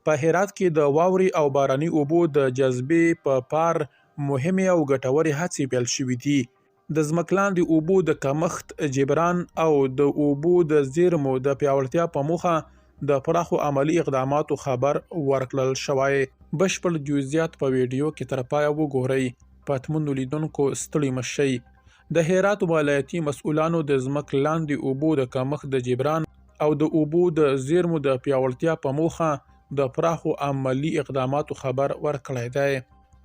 په هرات کې د واورې او باراني اوبو د جذبې په پار مهمې او ګټورې هڅې پیل شوې دي. د ځمکلاندې اوبو د کمښت جبران او د اوبو د زیرمو د پیاوړتیا په موخه د پراخو عملی اقداماتو خبر ورکړل شوی. بشپړ جزئیات په ویډیو کې تر پایه وګورئ. پاتمنو لیدونکو ستړي مه شئ. د هرات ولایتي مسؤلانو د ځمکلاندې اوبو د کمښت د جبران او د اوبو د زیرمو د پیاوړتیا په موخه د پراخو عملی اقداماتو خبر ورکړی دی.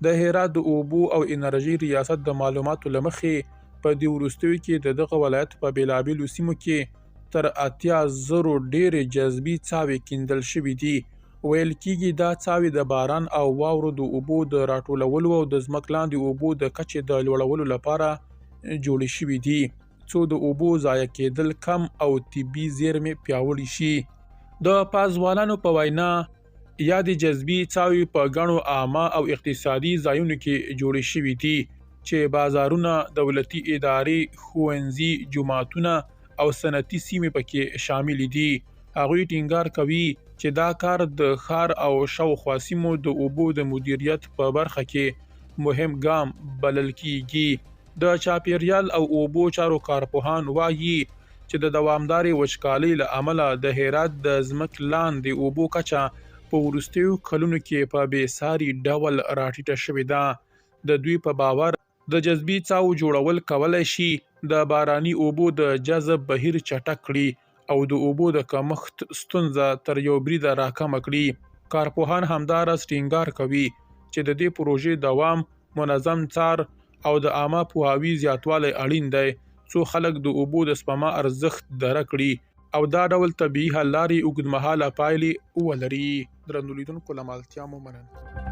د هرات د اوبو او انرژي ریاست د معلوماتو له مخې په دې وروستیو کې د دغه ولایت په بېلابېلو سیمو کې تر 80,000 ډېرې جذبي څاوې کیندل شوي دي. ویل کېږي دا څاوې د باران او واورو د اوبو د راټولولو او د ځمکلاندې اوبو د کچې د لوړولو لپاره جوړې شوي دي، څو د اوبو ضایع کېدل کم او طبي زیرمې پیاوړې شي. د پازوالانو په وینا یادې جذبي څاوې په ګڼو عامه او اقتصادي ځایونو کې جوړې شوي دي چې بازارونه، دولتي ادارې، ښوونځي، جوماتونه او صنعتي سیمې پکې شامل دي. هغوی ټینګار کوي چې دا کار د ښار او شاوخوا سیمو د اوبو د مدیریت په برخه کې مهم ګام بلل کېږي. د چاپیریال او اوبو چارو کارپوهان وایي چې د دوامدارې وچکالۍ له امله د هرات د ځمکلاندې اوبو کچه په وروستیو کلونو کې په بېساري ډول راټیټه شوې ده. د دوی په باور د جذبي څاوو جوړول کولی شي د باراني اوبو د جذب بهیر چټک کړي او د اوبو د کمښت ستونزه تر یو بریده راکمه کړي. کارپوهان همداراز ټینګار کوي چې د دې پروژې دوام، منظم څار او د عامه پوهاوي زیاتوالی اړین دی څو خلک د اوبو د سپما ارزښت درک کړي او دا ډول طبیعي حل لارې اوږدمهاله پایلې ولري. درنو لیدونکو له ملتیا مو مننه.